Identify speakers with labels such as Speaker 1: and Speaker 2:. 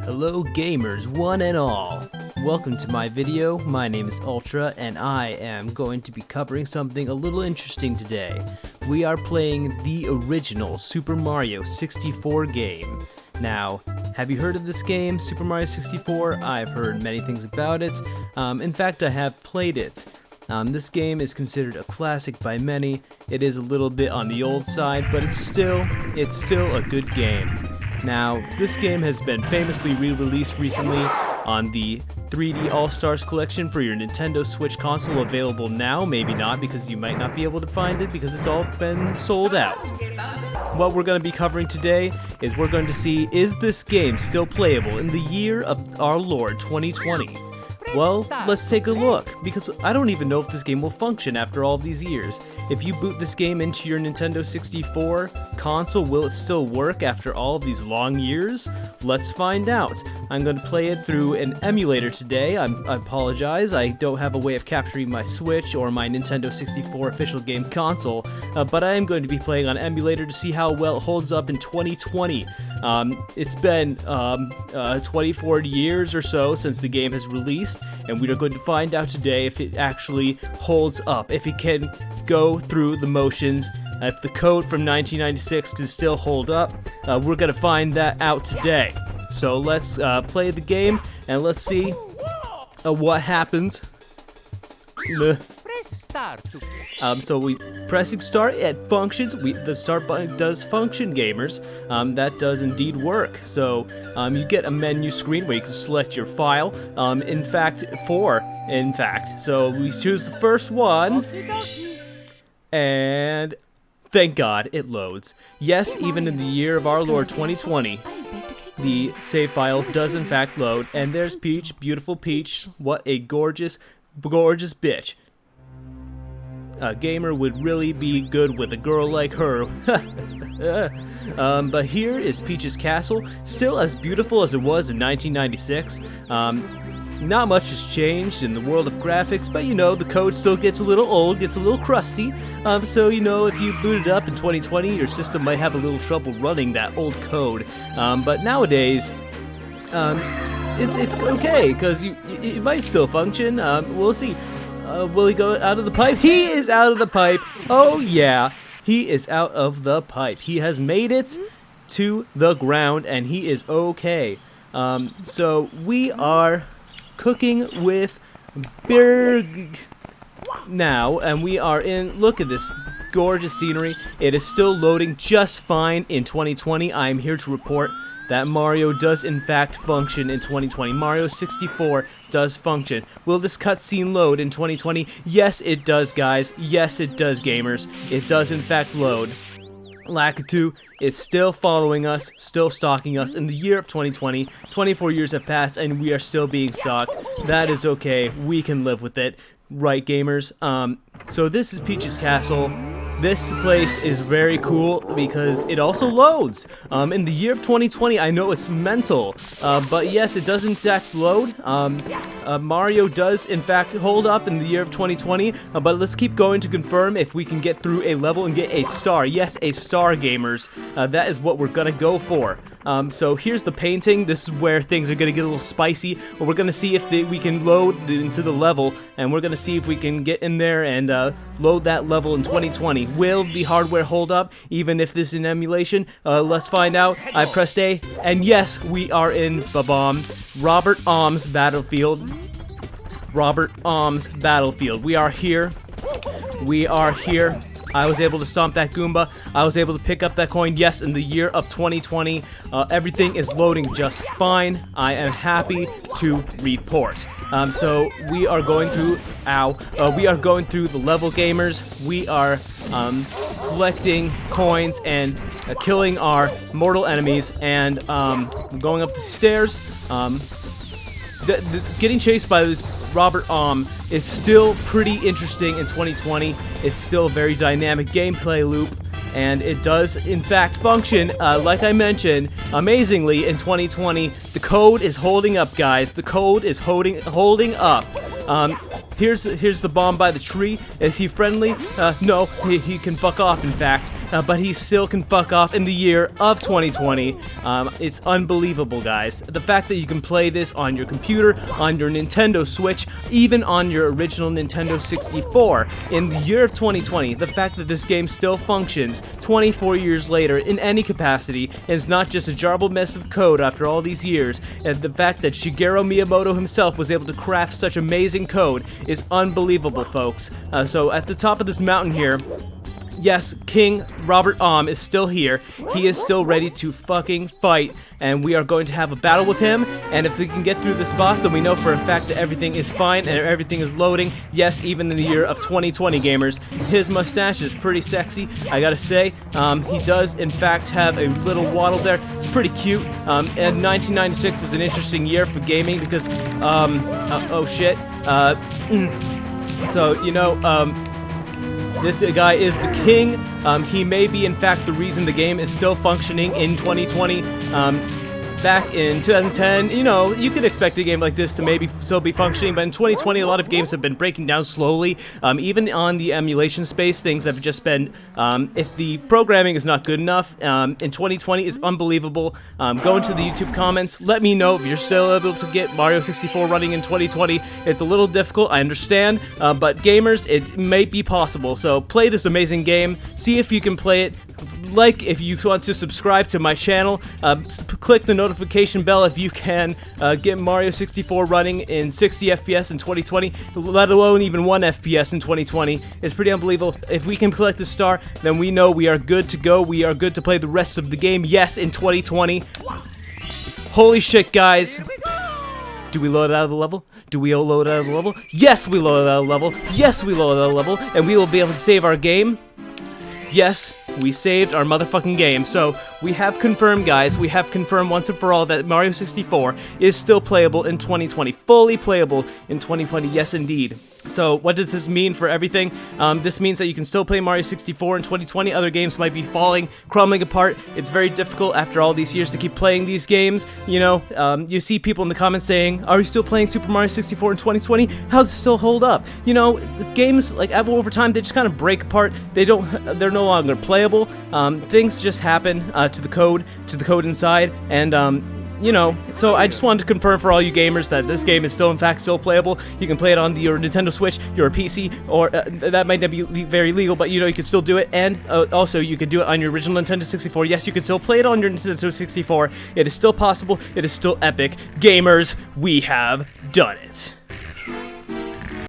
Speaker 1: Hello gamers, one and all. Welcome to my video. My name is Ultra and I am going to be covering something a little interesting today. We are playing the original Super Mario 64 game. Now, have you heard of this game, Super Mario 64? I've heard many things about it. In fact, I have played it. This game is considered a classic by many. It is a little bit on the old side, but it's still a good game. Now, this game has been famously re-released recently on the 3D All-Stars collection for your Nintendo Switch console, available now, maybe not, because you might not be able to find it because it's all been sold out. What we're going to be covering today is we're going to see, is this game still playable in the year of our Lord 2020? Well, let's take a look, because I don't even know if this game will function after all these years. If you boot this game into your Nintendo 64 console, will it still work after all of these long years? Let's find out. I'm going to play it through an emulator today. I apologize, I don't have a way of capturing my Switch or my Nintendo 64 official game console, but I am going to be playing on emulator to see how well it holds up in 2020. It's been 24 years or so since the game has released, and we are going to find out today if it actually holds up, if it can go through the motions, if the code from 1996 can still hold up. We're going to find that out today. So let's play the game, and let's see what happens. So we pressing start, it functions. The start button does function, gamers. That does indeed work. So you get a menu screen where you can select your file. In fact. So we choose the first one, and thank God it loads. Yes, even in the year of our Lord 2020, the save file does in fact load. And there's Peach, beautiful Peach. What a gorgeous, gorgeous bitch. A gamer would really be good with a girl like her. But here is Peach's castle, still as beautiful as it was in 1996. Not much has changed in the world of graphics, but you know, the code still gets a little old, gets a little crusty. So you know, if you boot it up in 2020, your system might have a little trouble running that old code. But nowadays, it's okay, because it might still function. We'll see. Will he go out of the pipe? He is out of the pipe. Oh yeah, he is out of the pipe. He has made it to the ground, and he is okay. So we are cooking with Berg now, and we are in. Look at this gorgeous scenery. It is still loading just fine in 2020. I am here to report that Mario does in fact function in 2020. Mario 64 does function. Will this cutscene load in 2020? Yes, it does, guys. Yes, it does, gamers. It does in fact load. Lakitu is still following us, still stalking us in the year of 2020. 24 years have passed and we are still being stalked. That is okay. We can live with it. Right, gamers? So this is Peach's castle. This place is very cool because it also loads. In the year of 2020, I know it's mental, but yes, it does in fact load. Mario does in fact hold up in the year of 2020, but let's keep going to confirm if we can get through a level and get a star. Yes, a star, gamers. That is what we're gonna go for. So here's the painting. This is where things are gonna get a little spicy. But we're gonna see if we can load into the level, and we're gonna see if we can get in there and load that level in 2020. Will the hardware hold up, even if this is an emulation? Let's find out. I pressed A, and yes, we are in Babam. Robert Ohm's battlefield. Robert Ohm's battlefield. We are here. We are here. I was able to stomp that Goomba. I was able to pick up that coin. Yes, in the year of 2020, everything is loading just fine. I am happy to report. So we are going through, we are going through the level, gamers. We are collecting coins and killing our mortal enemies, and going up the stairs. Getting chased by this Robert Ohm is still pretty interesting in 2020. It's still a very dynamic gameplay loop, and it does in fact function, like I mentioned, amazingly in 2020. The code is holding up, guys. The code is holding up. Here's the bomb by the tree. Is he friendly? No, he can fuck off, in fact. but he still can fuck off in the year of 2020. It's unbelievable, guys. The fact that you can play this on your computer, on your Nintendo Switch, even on your original Nintendo 64 in the year of 2020. The fact that this game still functions 24 years later in any capacity, and it's not just a jarbled mess of code after all these years, and the fact that Shigeru Miyamoto himself was able to craft such amazing code is unbelievable, folks. So at the top of this mountain here, yes, King Robert is still here. He is still ready to fucking fight, and we are going to have a battle with him. And if we can get through this boss, then we know for a fact that everything is fine and everything is loading. Yes, even in the year of 2020, gamers. His mustache is pretty sexy, I gotta say. He does, in fact, have a little waddle there. It's pretty cute. And 1996 was an interesting year for gaming because, oh shit. So, you know, this guy is the king. He may be, in fact, the reason the game is still functioning in 2020. Back in 2010, you know, you could expect a game like this to maybe still be functioning, but in 2020, a lot of games have been breaking down slowly. Even on the emulation space, things have just been, if the programming is not good enough, in 2020 is unbelievable. Go into the YouTube comments, let me know if you're still able to get Mario 64 running in 2020. It's a little difficult, I understand, but gamers, it may be possible. So play this amazing game, see if you can play it. Like if you want to subscribe to my channel, click the notification bell if you can get Mario 64 running in 60 FPS in 2020, let alone even 1 FPS in 2020. It's pretty unbelievable. If we can collect the star, then we know we are good to go. We are good to play the rest of the game, yes, in 2020. Holy shit, guys. Do we load it out of the level? Do we load it out of the level? Yes, we load it out of the level. Yes, we load it out of the level. And we will be able to save our game. Yes, we saved our motherfucking game. So we have confirmed, guys, we have confirmed once and for all that Mario 64 is still playable in 2020. Fully playable in 2020, yes indeed. So what does this mean for everything? This means that you can still play Mario 64 in 2020. Other games might be falling, crumbling apart. It's very difficult after all these years to keep playing these games. You know, you see people in the comments saying, are you still playing Super Mario 64 in 2020? How does it still hold up? You know, games, like, over time, they just kind of break apart. They're no longer playable. Things just happen to the code inside, and you know, so I just wanted to confirm for all you gamers that this game is still, in fact, still playable. You can play it on your Nintendo Switch, your PC, or that might not be very legal, but you know, you can still do it. And also, you can do it on your original Nintendo 64. Yes, you can still play it on your Nintendo 64. It is still possible. It is still epic. Gamers, we have done it.